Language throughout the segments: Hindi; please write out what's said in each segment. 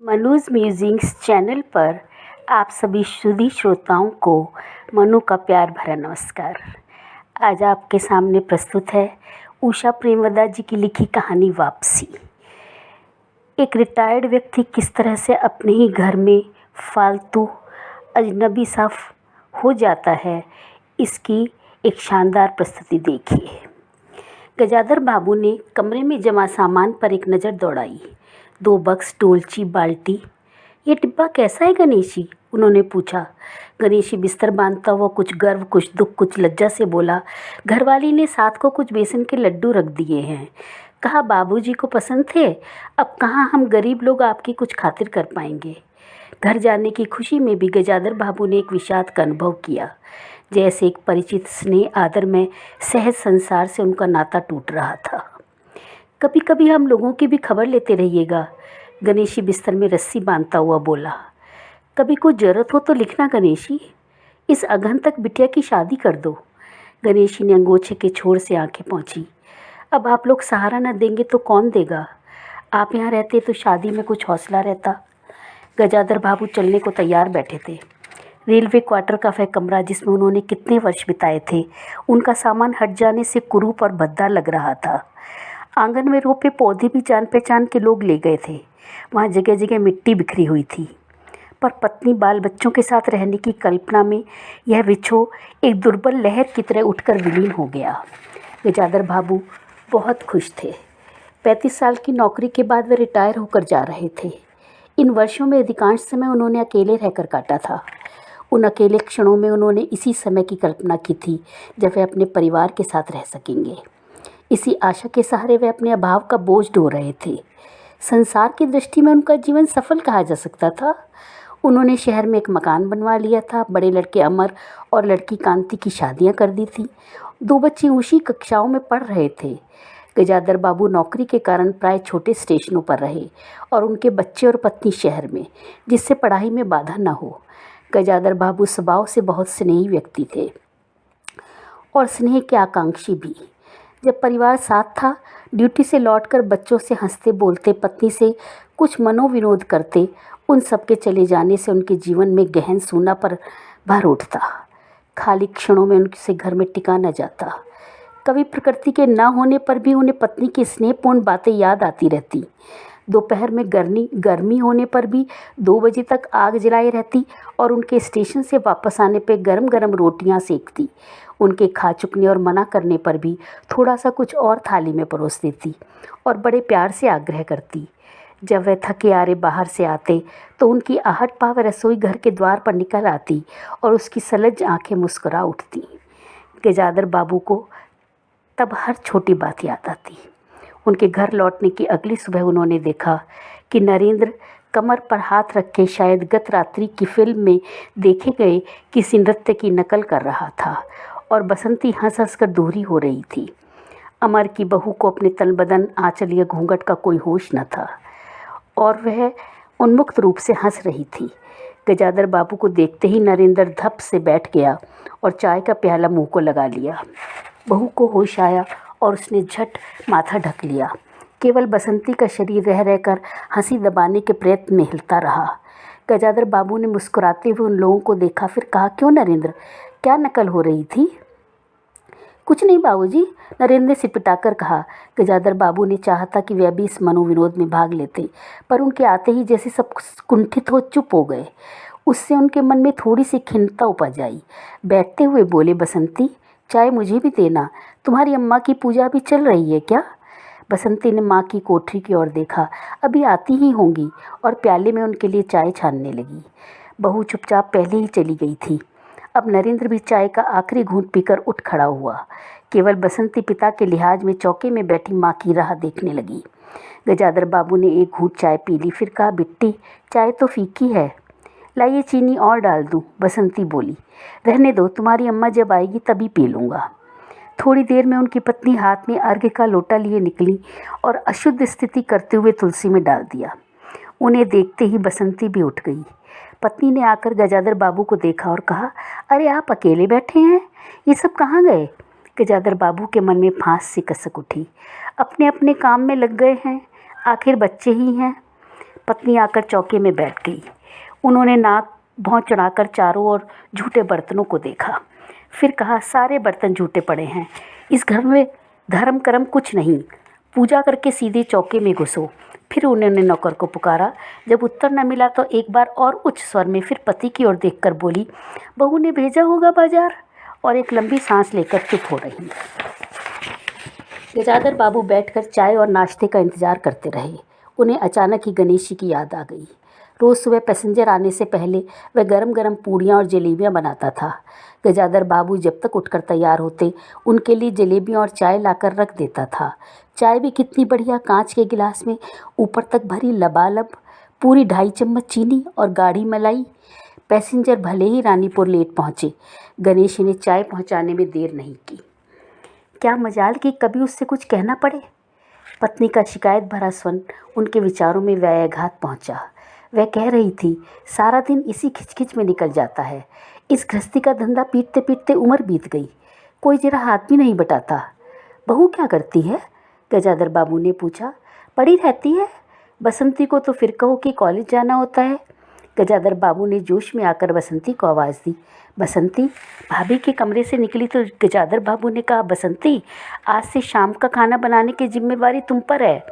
मनूज म्यूजिक्स चैनल पर आप सभी सुधी श्रोताओं को मनु का प्यार भरा नमस्कार। आज आपके सामने प्रस्तुत है उषा प्रेमवदा जी की लिखी कहानी वापसी। एक रिटायर्ड व्यक्ति किस तरह से अपने ही घर में फालतू अजनबी सा हो जाता है, इसकी एक शानदार प्रस्तुति देखिए। गजाधर बाबू ने कमरे में जमा सामान पर एक नज़र दौड़ाई। 2 बक्स, टोलची, बाल्टी। ये डिब्बा कैसा है गणेशी? उन्होंने पूछा। गणेशी बिस्तर बांधता हुआ कुछ गर्व, कुछ दुख, कुछ लज्जा से बोला, घरवाली ने साथ को कुछ बेसन के लड्डू रख दिए हैं। कहा बाबूजी को पसंद थे। अब कहाँ हम गरीब लोग आपकी कुछ खातिर कर पाएंगे। घर जाने की खुशी में भी गजाधर बाबू ने एक विषाद का अनुभव किया, जैसे एक परिचित स्नेह आदर में सहज संसार से उनका नाता टूट रहा था। कभी कभी हम लोगों की भी खबर लेते रहिएगा, गणेशी बिस्तर में रस्सी बांधता हुआ बोला। कभी कोई ज़रूरत हो तो लिखना गणेशी, इस अगहन तक बिटिया की शादी कर दो। गणेशी ने अंगोछे के छोर से आंखें पोंछी। अब आप लोग सहारा न देंगे तो कौन देगा? आप यहाँ रहते तो शादी में कुछ हौसला रहता। गजाधर बाबू चलने को तैयार बैठे थे। रेलवे क्वार्टर का वह कमरा जिसमें उन्होंने कितने वर्ष बिताए थे, उनका सामान हट जाने से कुरूप और भद्दा लग रहा था। आंगन में रोपे पौधे भी जान पहचान के लोग ले गए थे। वहाँ जगह जगह मिट्टी बिखरी हुई थी, पर पत्नी बाल बच्चों के साथ रहने की कल्पना में यह विछोह एक दुर्बल लहर की तरह उठकर विलीन हो गया। गजाधर बाबू बहुत खुश थे। 35 साल की नौकरी के बाद वे रिटायर होकर जा रहे थे। इन वर्षों में अधिकांश समय उन्होंने अकेले रहकर काटा था। उन अकेले क्षणों में उन्होंने इसी समय की कल्पना की थी जब वे अपने परिवार के साथ रह सकेंगे। इसी आशा के सहारे वे अपने अभाव का बोझ ढो रहे थे। संसार की दृष्टि में उनका जीवन सफल कहा जा सकता था। उन्होंने शहर में एक मकान बनवा लिया था, बड़े लड़के अमर और लड़की कांति की शादियां कर दी थी। 2 बच्चे ऊंची कक्षाओं में पढ़ रहे थे। गजाधर बाबू नौकरी के कारण प्राय छोटे स्टेशनों पर रहे और उनके बच्चे और पत्नी शहर में, जिससे पढ़ाई में बाधा न हो। गजाधर बाबू स्वभाव से बहुत स्नेही व्यक्ति थे और स्नेह के आकांक्षी भी। जब परिवार साथ था, ड्यूटी से लौटकर बच्चों से हंसते बोलते, पत्नी से कुछ मनोविनोद करते, उन सबके चले जाने से उनके जीवन में गहन सूना पर भर उठता। खाली क्षणों में उनसे घर में टिका न जाता। कभी प्रकृति के न होने पर भी उन्हें पत्नी की स्नेहपूर्ण बातें याद आती रहती। दोपहर में गर्मी होने पर भी 2 बजे तक आग जलाई रहती और उनके स्टेशन से वापस आने पे गरम गरम रोटियां सेकती। उनके खा चुकने और मना करने पर भी थोड़ा सा कुछ और थाली में परोस देती और बड़े प्यार से आग्रह करती। जब वह थके आरे बाहर से आते तो उनकी आहट पाव रसोई घर के द्वार पर निकल आती और उसकी सलज आंखें मुस्कुरा उठती। गजाधर बाबू को तब हर छोटी बात याद आती। उनके घर लौटने की अगली सुबह उन्होंने देखा कि नरेंद्र कमर पर हाथ रखे शायद गत रात्रि की फिल्म में देखे गए किसी नृत्य की नकल कर रहा था और बसंती हंस हंस कर दूरी हो रही थी। अमर की बहू को अपने तन बदन, आंचल या घूंघट का कोई होश न था और वह उन्मुक्त रूप से हंस रही थी। गजाधर बाबू को देखते ही नरेंद्र धप से बैठ गया और चाय का प्याला मुंह को लगा लिया। बहू को होश आया और उसने झट माथा ढक लिया। केवल बसंती का शरीर रह रहकर हंसी दबाने के प्रयत्न में हिलता रहा। गजाधर बाबू ने मुस्कुराते हुए उन लोगों को देखा, फिर कहा, क्यों नरेंद्र, क्या नकल हो रही थी? कुछ नहीं बाबूजी, नरेंद्र ने सिपटाकर कहा। गजाधर बाबू ने चाहा था कि वह भी इस मनोविनोद में भाग लेते, पर उनके आते ही जैसे सब कुंठित हो चुप हो गए। उससे उनके मन में थोड़ी सी खिन्नता उपज आई। बैठते हुए बोले, बसंती, चाय मुझे भी देना। तुम्हारी अम्मा की पूजा भी चल रही है क्या? बसंती ने माँ की कोठरी की ओर देखा। अभी आती ही होंगी, और प्याले में उनके लिए चाय छानने लगी। बहू चुपचाप पहले ही चली गई थी। अब नरेंद्र भी चाय का आखिरी घूंट पीकर उठ खड़ा हुआ। केवल बसंती पिता के लिहाज में चौके में बैठी माँ की राह देखने लगी। गजाधर बाबू ने एक घूंट चाय पी ली, फिर कहा, बिट्टी, चाय तो फीकी है, लाइए चीनी और डाल दूँ? बसंती बोली, रहने दो, तुम्हारी अम्मा जब आएगी तभी पी लूँगा। थोड़ी देर में उनकी पत्नी हाथ में अर्घ्य का लोटा लिए निकली और अशुद्ध स्थिति करते हुए तुलसी में डाल दिया। उन्हें देखते ही बसंती भी उठ गई। पत्नी ने आकर गजाधर बाबू को देखा और कहा, अरे आप अकेले बैठे हैं, ये सब कहाँ गए? गजाधर बाबू के मन में फांस सी कसक उठी। अपने अपने काम में लग गए हैं, आखिर बच्चे ही हैं। पत्नी आकर चौके में बैठ गई। उन्होंने नाक भौं चढ़ाकर चारों ओर झूठे बर्तनों को देखा। फिर कहा, सारे बर्तन झूठे पड़े हैं, इस घर में धर्म कर्म कुछ नहीं, पूजा करके सीधे चौके में घुसो। फिर उन्होंने नौकर को पुकारा। जब उत्तर न मिला तो एक बार और उच्च स्वर में फिर पति की ओर देखकर बोली, बहू ने भेजा होगा बाजार। और एक लंबी सांस लेकर चुप हो रही। गजाधर बाबू बैठकर चाय और नाश्ते का इंतजार करते रहे। उन्हें अचानक ही गणेश जी की याद आ गई। रोज़ सुबह पैसेंजर आने से पहले वह गरम गरम पूड़ियाँ और जलेबियाँ बनाता था। गजाधर बाबू जब तक उठकर तैयार होते उनके लिए जलेबियाँ और चाय लाकर रख देता था। चाय भी कितनी बढ़िया, कांच के गिलास में ऊपर तक भरी लबालब, पूरी 2.5 चम्मच चीनी और गाढ़ी मलाई। पैसेंजर भले ही रानीपुर लेट पहुँचे, गणेश ने चाय पहुँचाने में देर नहीं की। क्या मजाल कि कभी उससे कुछ कहना पड़े। पत्नी का शिकायत भरा स्वर उनके विचारों में व्याघात पहुँचा। वह कह रही थी, सारा दिन इसी खिचखिच में निकल जाता है। इस गृहस्थी का धंधा पीटते पीटते उम्र बीत गई, कोई जरा हाथ भी नहीं बटाता। बहू क्या करती है? गजाधर बाबू ने पूछा। पड़ी रहती है। बसंती को तो फिर कहो कि कॉलेज जाना होता है। गजाधर बाबू ने जोश में आकर बसंती को आवाज़ दी। बसंती। भाभी के कमरे से निकली तो गजाधर बाबू ने कहा, बसंती, आज से शाम का खाना बनाने की जिम्मेवारी तुम पर है।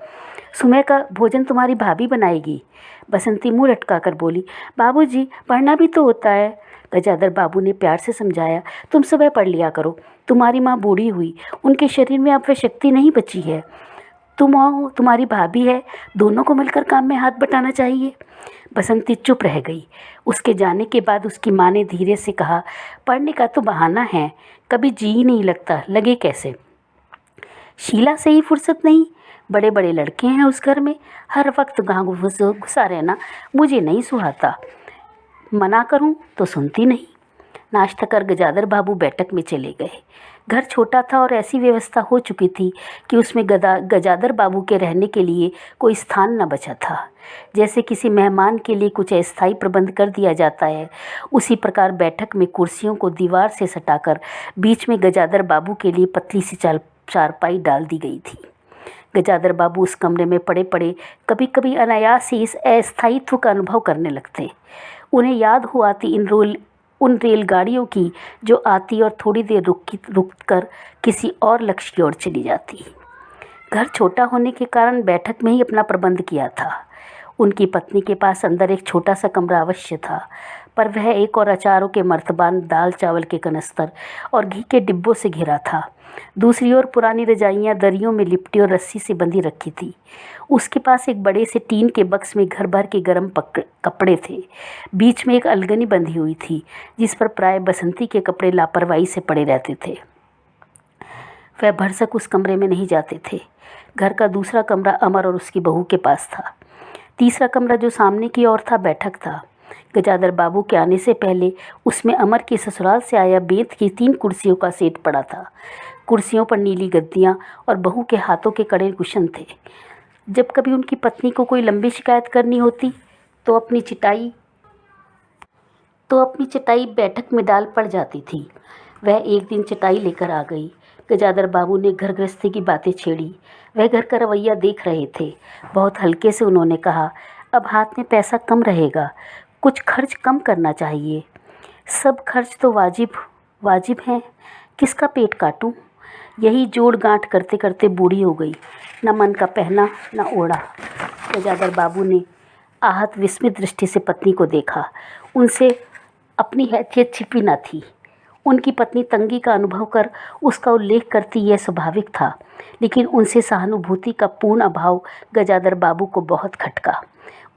सुबह का भोजन तुम्हारी भाभी बनाएगी। बसंती मुँह लटकाकर बोली, बाबूजी, पढ़ना भी तो होता है। गजाधर बाबू ने प्यार से समझाया, तुम सुबह पढ़ लिया करो। तुम्हारी माँ बूढ़ी हुई, उनके शरीर में अब वह शक्ति नहीं बची है। तुम और तुम्हारी भाभी है, दोनों को मिलकर काम में हाथ बटाना चाहिए। बसंती चुप रह गई। उसके जाने के बाद उसकी माँ ने धीरे से कहा, पढ़ने का तो बहाना है, कभी जी ही नहीं लगता, लगे कैसे। शीला से ही फुर्सत नहीं, बड़े बड़े लड़के हैं उस घर में, हर वक्त घुसा रहना मुझे नहीं सुहाता। मना करूं तो सुनती नहीं। नाश्ता कर गजाधर बाबू बैठक में चले गए। घर छोटा था और ऐसी व्यवस्था हो चुकी थी कि उसमें गजाधर बाबू के रहने के लिए कोई स्थान न बचा था। जैसे किसी मेहमान के लिए कुछ अस्थायी प्रबंध कर दिया जाता है, उसी प्रकार बैठक में कुर्सियों को दीवार से सटाकर बीच में गजाधर बाबू के लिए पतली सी चारपाई डाल दी गई थी। गजाधर बाबू उस कमरे में पड़े पड़े कभी कभी अनायास ही इस अस्थायित्व का अनुभव करने लगते। उन्हें याद हो आती उन रेलगाड़ियों की जो आती और थोड़ी देर रुक कर किसी और लक्ष्य की ओर चली जाती। घर छोटा होने के कारण बैठक में ही अपना प्रबंध किया था। उनकी पत्नी के पास अंदर एक छोटा सा कमरा अवश्य था, पर वह एक और अचारों के मर्तबान, दाल चावल के कनस्तर और घी के डिब्बों से घिरा था। दूसरी ओर पुरानी रजाइयाँ दरियों में लिपटी और रस्सी से बंधी रखी थी। उसके पास एक बड़े से टीन के बक्स में घर भर के गर्म कपड़े थे। बीच में एक अलगनी बंधी हुई थी, जिस पर प्राय बसंती के कपड़े लापरवाही से पड़े रहते थे। वह भरसक उस कमरे में नहीं जाते थे। घर का दूसरा कमरा अमर और उसकी बहू के पास था। तीसरा कमरा जो सामने की ओर था, बैठक था। गजाधर बाबू के आने से पहले उसमें अमर के ससुराल से आया बेंत की 3 कुर्सियों का सेट पड़ा था। कुर्सियों पर नीली गद्दियाँ और बहू के हाथों के कड़े कुशन थे। जब कभी उनकी पत्नी को कोई लंबी शिकायत करनी होती तो अपनी चटाई बैठक में डाल पड़ जाती थी। वह एक दिन चटाई लेकर आ गई। गजाधर बाबू ने घर गृहस्थी की बातें छेड़ी। वह घर का रवैया देख रहे थे। बहुत हल्के से उन्होंने कहा, अब हाथ में पैसा कम रहेगा, कुछ खर्च कम करना चाहिए। सब खर्च तो वाजिब हैं, किसका पेट काटूं। यही जोड़ गांठ करते करते बूढ़ी हो गई, न मन का पहना न ओढ़ा। गजाधर बाबू ने आहत विस्मित दृष्टि से पत्नी को देखा। उनसे अपनी हैसियत छिपी न थी। उनकी पत्नी तंगी का अनुभव कर उसका उल्लेख करती यह स्वाभाविक था, लेकिन उनसे सहानुभूति का पूर्ण अभाव गजाधर बाबू को बहुत खटका।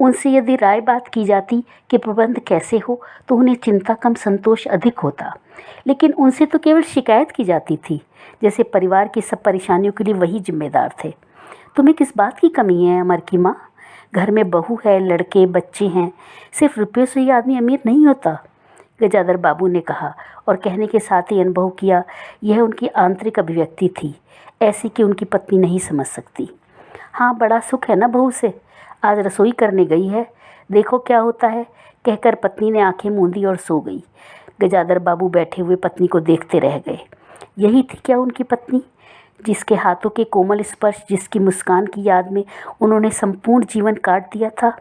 उनसे यदि राय बात की जाती कि प्रबंध कैसे हो तो उन्हें चिंता कम, संतोष अधिक होता, लेकिन उनसे तो केवल शिकायत की जाती थी, जैसे परिवार की सब परेशानियों के लिए वही जिम्मेदार थे। तुम्हें किस बात की कमी है अमर की माँ? घर में बहू है, लड़के बच्चे हैं, सिर्फ रुपये से ही आदमी अमीर नहीं होता। गजाधर बाबू ने कहा और कहने के साथ ही अनुभव किया यह उनकी आंतरिक अभिव्यक्ति थी, ऐसी कि उनकी पत्नी नहीं समझ सकती। हाँ, बड़ा सुख है ना बहू से, आज रसोई करने गई है, देखो क्या होता है, कहकर पत्नी ने आंखें मूंदी और सो गई। गजाधर बाबू बैठे हुए पत्नी को देखते रह गए। यही थी क्या उनकी पत्नी, जिसके हाथों के कोमल स्पर्श, जिसकी मुस्कान की याद में उन्होंने संपूर्ण जीवन काट दिया था?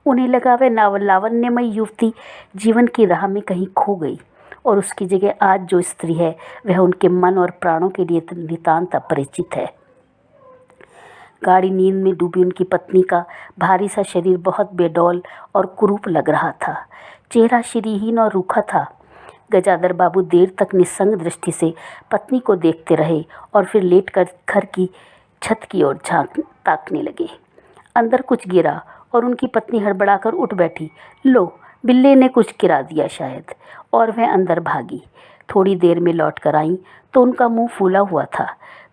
उन्हें लगा वह लावण्यमयी युवती जीवन की राह में कहीं खो गई और उसकी जगह आज जो स्त्री है वह उनके मन और प्राणों के लिए नितांत अपरिचित है। गाढ़ी नींद में डूबी उनकी पत्नी का भारी सा शरीर बहुत बेडौल और कुरूप लग रहा था। चेहरा श्रीहीन और रूखा था। गजाधर बाबू देर तक निस्संग दृष्टि से पत्नी को देखते रहे और फिर लेटकर घर की छत की ओर ताकने लगे। अंदर कुछ गिरा और उनकी पत्नी हड़बड़ाकर उठ बैठी। लो, बिल्ली ने कुछ गिरा दिया शायद, और वह अंदर भागी। थोड़ी देर में लौट कर आई तो उनका मुंह फूला हुआ था।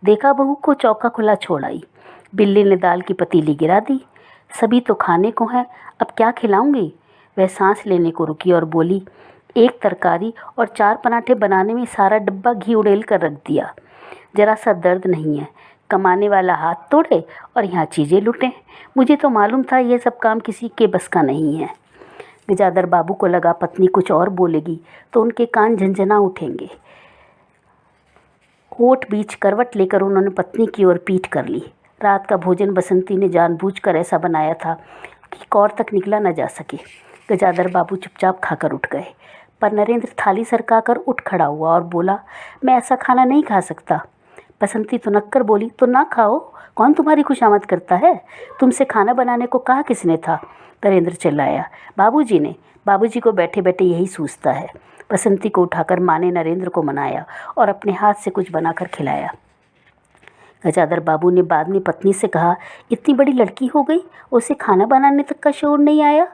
देखा बहू को चौका खुला छोड़ आई। बिल्ली ने दाल की पतीली गिरा दी। सभी तो खाने को हैं, अब क्या खिलाऊंगी? वह सांस लेने को रुकी और बोली, एक तरकारी और 4 पराठे बनाने में सारा डब्बा घी उड़ेल कर रख दिया। जरा सा दर्द नहीं है, कमाने वाला हाथ तोड़े और यहाँ चीज़ें लूटें। मुझे तो मालूम था यह सब काम किसी के बस का नहीं है। गजाधर बाबू को लगा पत्नी कुछ और बोलेगी तो उनके कान झंझना उठेंगे। होठ बीच करवट लेकर उन्होंने पत्नी की ओर पीठ कर ली। रात का भोजन बसंती ने जानबूझकर ऐसा बनाया था कि कौर तक निकला न जा सके। गजाधर बाबू चुपचाप खाकर उठ गए, पर नरेंद्र थाली सरकाकर उठ खड़ा हुआ और बोला, मैं ऐसा खाना नहीं खा सकता। बसंती तुनक्कर बोली, तो ना खाओ, कौन तुम्हारी खुशामद करता है? तुमसे खाना बनाने को कहा किसने था? नरेंद्र चिल्लाया। बाबूजी ने। बाबूजी को बैठे बैठे यही सूझता है। बसंती को उठाकर माँ ने नरेंद्र को मनाया और अपने हाथ से कुछ बनाकर खिलाया। गजाधर बाबू ने बाद में पत्नी से कहा, इतनी बड़ी लड़की हो गई, उसे खाना बनाने तक का शौर नहीं आया?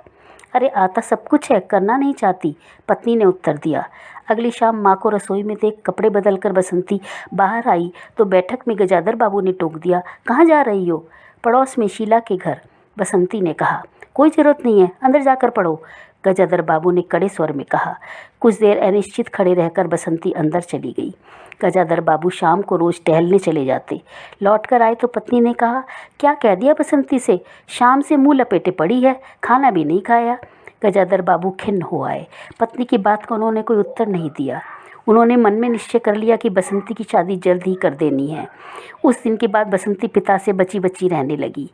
अरे आता सब कुछ है, करना नहीं चाहती, पत्नी ने उत्तर दिया। अगली शाम माँ को रसोई में देख कपड़े बदल कर बसंती बाहर आई तो बैठक में गजाधर बाबू ने टोक दिया, कहाँ जा रही हो? पड़ोस में शीला के घर। बसंती ने कहा, कोई ज़रूरत नहीं है, अंदर जाकर पढ़ो। गजाधर बाबू ने कड़े स्वर में कहा। कुछ देर अनिश्चित खड़े रहकर बसंती अंदर चली गई। गजाधर बाबू शाम को रोज़ टहलने चले जाते। लौट कर आए तो पत्नी ने कहा, क्या कह दिया बसंती से? शाम से मुँह लपेटे पड़ी है, खाना भी नहीं खाया। गजाधर बाबू खिन्न हो आए। पत्नी की बात को उन्होंने कोई उत्तर नहीं दिया। उन्होंने मन में निश्चय कर लिया कि बसंती की शादी जल्द ही कर देनी है। उस दिन के बाद बसंती पिता से बची बची रहने लगी।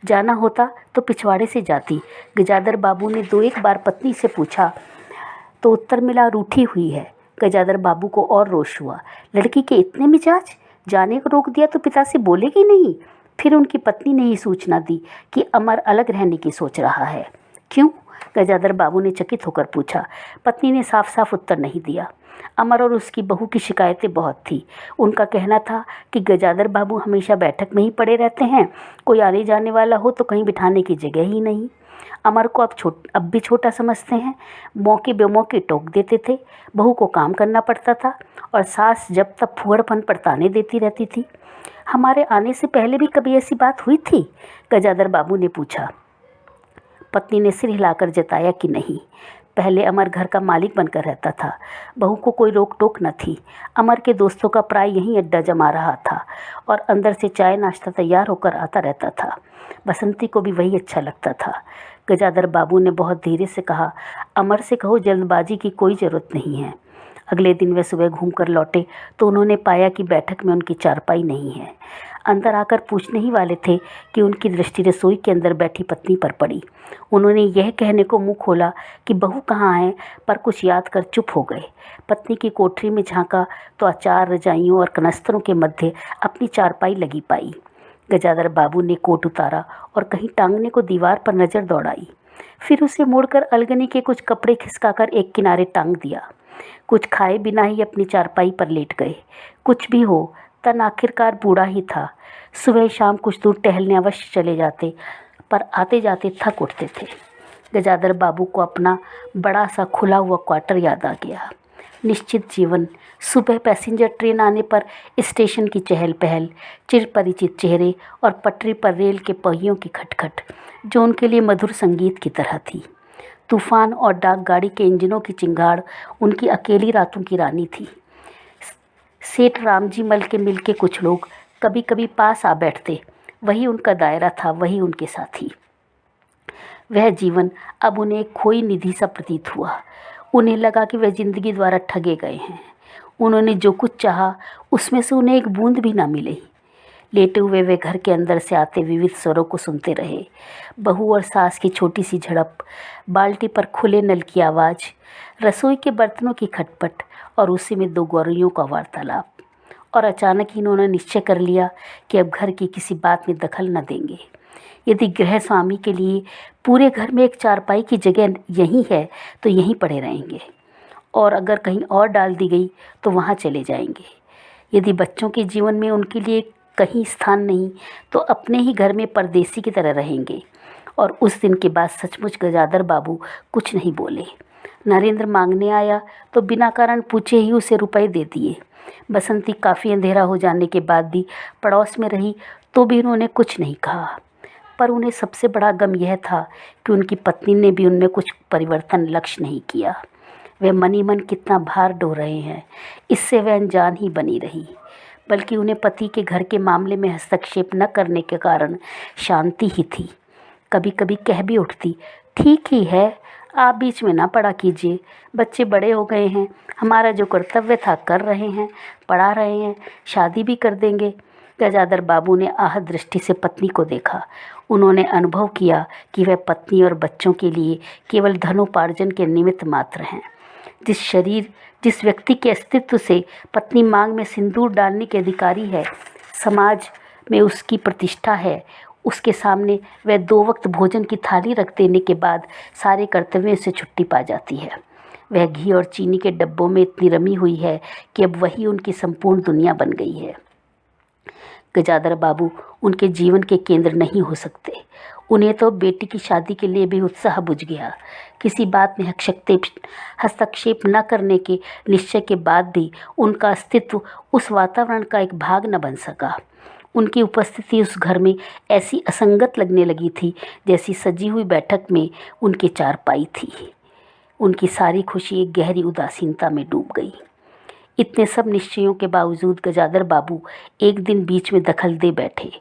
जाना होता तो पिछवाड़े से जाती। गजाधर बाबू ने 2-1 बार पत्नी से पूछा तो उत्तर मिला, रूठी हुई है। गजाधर बाबू को और रोष हुआ। लड़की के इतने मिजाज, जाने को रोक दिया तो पिता से बोलेगी नहीं। फिर उनकी पत्नी ने ही सूचना दी कि अमर अलग रहने की सोच रहा है। क्यों? गजाधर बाबू ने चकित होकर पूछा। पत्नी ने साफ साफ उत्तर नहीं दिया। अमर और उसकी बहू की शिकायतें बहुत थी। उनका कहना था कि गजाधर बाबू हमेशा बैठक में ही पड़े रहते हैं, कोई आने जाने वाला हो तो कहीं बिठाने की जगह ही नहीं। अमर को अब भी छोटा समझते हैं, मौके बेमौके टोक देते थे। बहू को काम करना पड़ता था और सास जब तक फुहड़पन पर ताने देती रहती थी। हमारे आने से पहले भी कभी ऐसी बात हुई थी? गजाधर बाबू ने पूछा। पत्नी ने सिर हिलाकर जताया कि नहीं। पहले अमर घर का मालिक बनकर रहता था, बहू को कोई रोक टोक न थी। अमर के दोस्तों का प्राय यहीं अड्डा जमा रहा था और अंदर से चाय नाश्ता तैयार होकर आता रहता था। बसंती को भी वही अच्छा लगता था। गजाधर बाबू ने बहुत धीरे से कहा, अमर से कहो जल्दबाजी की कोई ज़रूरत नहीं है। अगले दिन वे सुबह घूमकर लौटे तो उन्होंने पाया कि बैठक में उनकी चारपाई नहीं है। अंदर आकर पूछने ही वाले थे कि उनकी दृष्टि रसोई के अंदर बैठी पत्नी पर पड़ी। उन्होंने यह कहने को मुंह खोला कि बहू कहाँ है, पर कुछ याद कर चुप हो गए। पत्नी की कोठरी में झांका तो अचार, रजाइयों और कनस्तरों के मध्य अपनी चारपाई लगी पाई। गजाधर बाबू ने कोट उतारा और कहीं टांगने को दीवार पर नज़र दौड़ाई। फिर उसे मोड़कर अलगनी के कुछ कपड़े खिसकाकर एक किनारे टांग दिया। कुछ खाए बिना ही अपनी चारपाई पर लेट गए। कुछ भी हो, तन आखिरकार बूढ़ा ही था। सुबह शाम कुछ दूर टहलने अवश्य चले जाते, पर आते जाते थक उठते थे। गजाधर बाबू को अपना बड़ा सा खुला हुआ क्वार्टर याद आ गया। निश्चित जीवन, सुबह पैसेंजर ट्रेन आने पर स्टेशन की चहल पहल, चिर परिचित चेहरे और पटरी पर रेल के पहियों की खटखट, जो उनके लिए मधुर संगीत की तरह थी। तूफान और डाक गाड़ी के इंजनों की चिंगाड़ उनकी अकेली रातों की रानी थी। सेठ रामजी मल के मिल के कुछ लोग कभी कभी पास आ बैठते, वही उनका दायरा था, वही उनके साथी। वह जीवन अब उन्हें एक खोई निधि सा प्रतीत हुआ। उन्हें लगा कि वह जिंदगी द्वारा ठगे गए हैं। उन्होंने जो कुछ चाहा उसमें से उन्हें एक बूंद भी ना मिली। लेटे हुए वे घर के अंदर से आते विविध स्वरों को सुनते रहे। बहू और सास की छोटी सी झड़प, बाल्टी पर खुले नल की आवाज़, रसोई के बर्तनों की खटपट और उसी में दो गौरैयों का वार्तालाप। और अचानक ही इन्होंने निश्चय कर लिया कि अब घर की किसी बात में दखल न देंगे। यदि गृह स्वामी के लिए पूरे घर में एक चारपाई की जगह यहीं है तो यहीं पड़े रहेंगे, और अगर कहीं और डाल दी गई तो वहाँ चले जाएंगे। यदि बच्चों के जीवन में उनके लिए कहीं स्थान नहीं तो अपने ही घर में परदेसी की तरह रहेंगे। और उस दिन के बाद सचमुच गजाधर बाबू कुछ नहीं बोले। नरेंद्र मांगने आया तो बिना कारण पूछे ही उसे रुपए दे दिए। बसंती काफ़ी अंधेरा हो जाने के बाद भी पड़ोस में रही तो भी उन्होंने कुछ नहीं कहा। पर उन्हें सबसे बड़ा गम यह था कि उनकी पत्नी ने भी उनमें कुछ परिवर्तन लक्ष्य नहीं किया। वे मन ही मन कितना भार ढो रहे हैं, इससे वह अनजान ही बनी रही। बल्कि उन्हें पति के घर के मामले में हस्तक्षेप न करने के कारण शांति ही थी। कभी कभी कह भी उठती, ठीक ही है, आप बीच में ना पड़ा कीजिए, बच्चे बड़े हो गए हैं, हमारा जो कर्तव्य था कर रहे हैं, पढ़ा रहे हैं, शादी भी कर देंगे। गजाधर बाबू ने आहत दृष्टि से पत्नी को देखा। उन्होंने अनुभव किया कि वह पत्नी और बच्चों के लिए केवल धनोपार्जन के निमित्त मात्र हैं। जिस व्यक्ति के अस्तित्व से पत्नी मांग में सिंदूर डालने के अधिकारी है, समाज में उसकी प्रतिष्ठा है, उसके सामने वह 2 वक्त भोजन की थाली रख देने के बाद सारे कर्तव्यों से छुट्टी पा जाती है। वह घी और चीनी के डब्बों में इतनी रमी हुई है कि अब वही उनकी संपूर्ण दुनिया बन गई है। गजाधर बाबू उनके जीवन के केंद्र नहीं हो सकते। उन्हें तो बेटी की शादी के लिए भी उत्साह बुझ गया। किसी बात में हस्तक्षेप न करने के निश्चय के बाद भी उनका अस्तित्व उस वातावरण का एक भाग न बन सका। उनकी उपस्थिति उस घर में ऐसी असंगत लगने लगी थी जैसी सजी हुई बैठक में उनकी चारपाई थी। उनकी सारी खुशी एक गहरी उदासीनता में डूब गई। इतने सब निश्चयों के बावजूद गजाधर बाबू एक दिन बीच में दखल दे बैठे।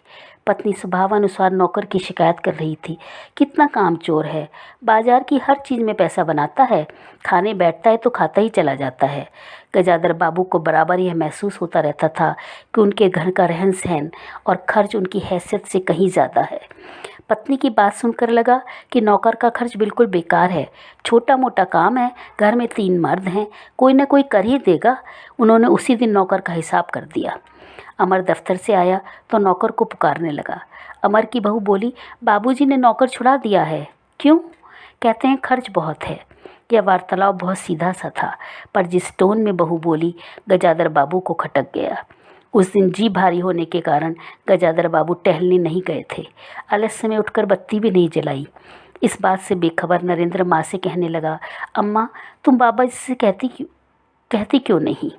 पत्नी स्वभावानुसार नौकर की शिकायत कर रही थी, कितना कामचोर है, बाजार की हर चीज़ में पैसा बनाता है, खाने बैठता है तो खाता ही चला जाता है। गजाधर बाबू को बराबर यह महसूस होता रहता था कि उनके घर का रहन सहन और खर्च उनकी हैसियत से कहीं ज़्यादा है। पत्नी की बात सुनकर लगा कि नौकर का खर्च बिल्कुल बेकार है, छोटा मोटा काम है, घर में 3 मर्द हैं, कोई ना कोई कर ही देगा। उन्होंने उसी दिन नौकर का हिसाब कर दिया। अमर दफ्तर से आया तो नौकर को पुकारने लगा। अमर की बहू बोली, बाबूजी ने नौकर छुड़ा दिया है। क्यों? कहते हैं खर्च बहुत है। यह वार्तालाप बहुत सीधा सा था, पर जिस टोन में बहू बोली गजाधर बाबू को खटक गया। उस दिन जी भारी होने के कारण गजाधर बाबू टहलने नहीं गए थे। आलस्य में उठकर बत्ती भी नहीं जलाई। इस बात से बेखबर नरेंद्र माँ से कहने लगा, अम्मा तुम बाबा जी से कहती क्यों नहीं?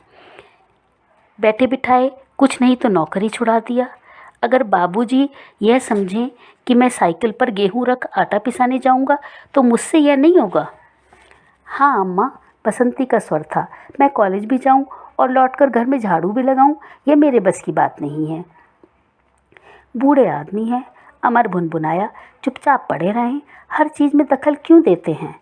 बैठे बिठाए कुछ नहीं तो नौकरी छुड़ा दिया। अगर बाबूजी यह समझें कि मैं साइकिल पर गेहूं रख आटा पिसाने जाऊंगा तो मुझसे यह नहीं होगा। हाँ अम्मा, बसंती का स्वर था, मैं कॉलेज भी जाऊं और लौटकर घर में झाड़ू भी लगाऊं, यह मेरे बस की बात नहीं है। बूढ़े आदमी हैं, अमर भुनभुनाया, चुपचाप पड़े रहें, हर चीज़ में दखल क्यों देते हैं?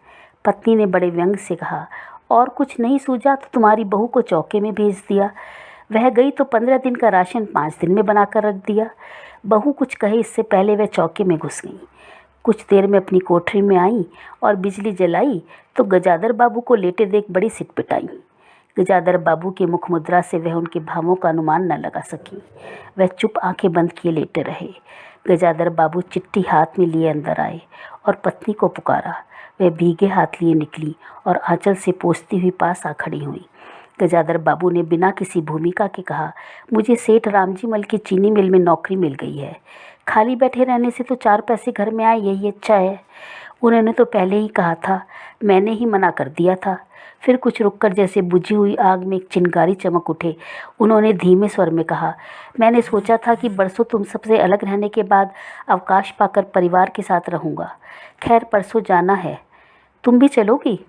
पत्नी ने बड़े व्यंग से कहा, और कुछ नहीं सूझा तो तुम्हारी बहू को चौके में भेज दिया। वह गई तो 15 दिन का राशन 5 दिन में बनाकर रख दिया। बहू कुछ कहे इससे पहले वह चौके में घुस गई। कुछ देर में अपनी कोठरी में आई और बिजली जलाई तो गजाधर बाबू को लेटे देख बड़ी सिटपिटाई। गजाधर बाबू के मुख मुद्रा से वह उनके भावों का अनुमान न लगा सकी। वह चुप आंखें बंद किए लेटे रहे। गजाधर बाबू चिट्ठी हाथ में लिए अंदर आए और पत्नी को पुकारा। वह भीगे हाथ लिए निकली और आंचल से पोंछती हुई पास आ खड़ी हुई। गजाधर बाबू ने बिना किसी भूमिका के कहा, मुझे सेठ रामजी मल की चीनी मिल में नौकरी मिल गई है। खाली बैठे रहने से तो 4 पैसे घर में आए, यही अच्छा है। उन्होंने तो पहले ही कहा था, मैंने ही मना कर दिया था। फिर कुछ रुककर जैसे बुझी हुई आग में एक चिंगारी चमक उठे। उन्होंने धीमे स्वर में कहा, मैंने सोचा था कि बरसों तुम सबसे अलग रहने के बाद अवकाश पाकर परिवार के साथ रहूँगा। खैर परसों जाना है, तुम भी चलोगी?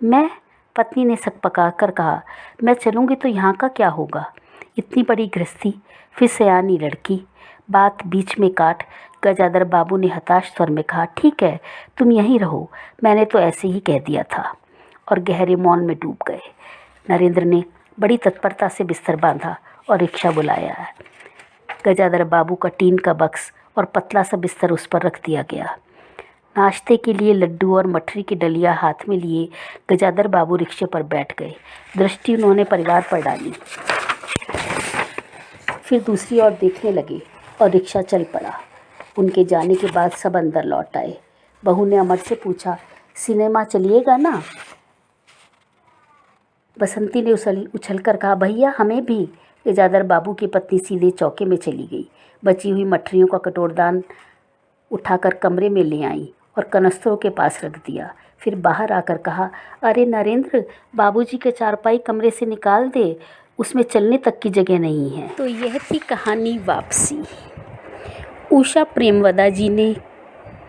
मैं? पत्नी ने सक पका कर कहा, मैं चलूँगी तो यहाँ का क्या होगा? इतनी बड़ी गृहस्थी, फिर सयानी लड़की। बात बीच में काट गजाधर बाबू ने हताश स्वर में कहा, ठीक है तुम यहीं रहो, मैंने तो ऐसे ही कह दिया था। और गहरे मौन में डूब गए। नरेंद्र ने बड़ी तत्परता से बिस्तर बांधा और रिक्शा बुलाया। गजाधर बाबू का टीन का बक्स और पतला सा बिस्तर उस पर रख दिया गया। नाश्ते के लिए लड्डू और मठरी की डलिया हाथ में लिए गजाधर बाबू रिक्शे पर बैठ गए। दृष्टि उन्होंने परिवार पर डाली, फिर दूसरी ओर देखने लगे और रिक्शा चल पड़ा। उनके जाने के बाद सब अंदर लौट आए। बहू ने अमर से पूछा, सिनेमा चलिएगा ना? बसंती ने उछलकर कहा, भैया हमें भी। गजाधर बाबू की पत्नी सीधे चौके में चली गई। बची हुई मठरियों का कटोरदान उठाकर कमरे में ले आई और कनस्तरों के पास रख दिया। फिर बाहर आकर कहा, अरे नरेंद्र, बाबूजी के चारपाई कमरे से निकाल दे, उसमें चलने तक की जगह नहीं है। तो यह थी कहानी वापसी। उषा प्रेमवदा जी ने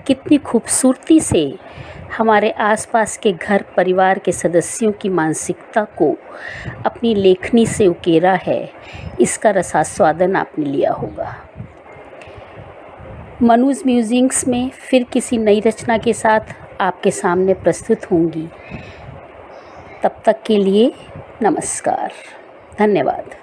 कितनी खूबसूरती से हमारे आसपास के घर परिवार के सदस्यों की मानसिकता को अपनी लेखनी से उकेरा है। इसका रसास्वादन आपने लिया होगा। मनुज म्यूजिक्स में फिर किसी नई रचना के साथ आपके सामने प्रस्तुत होंगी। तब तक के लिए नमस्कार, धन्यवाद।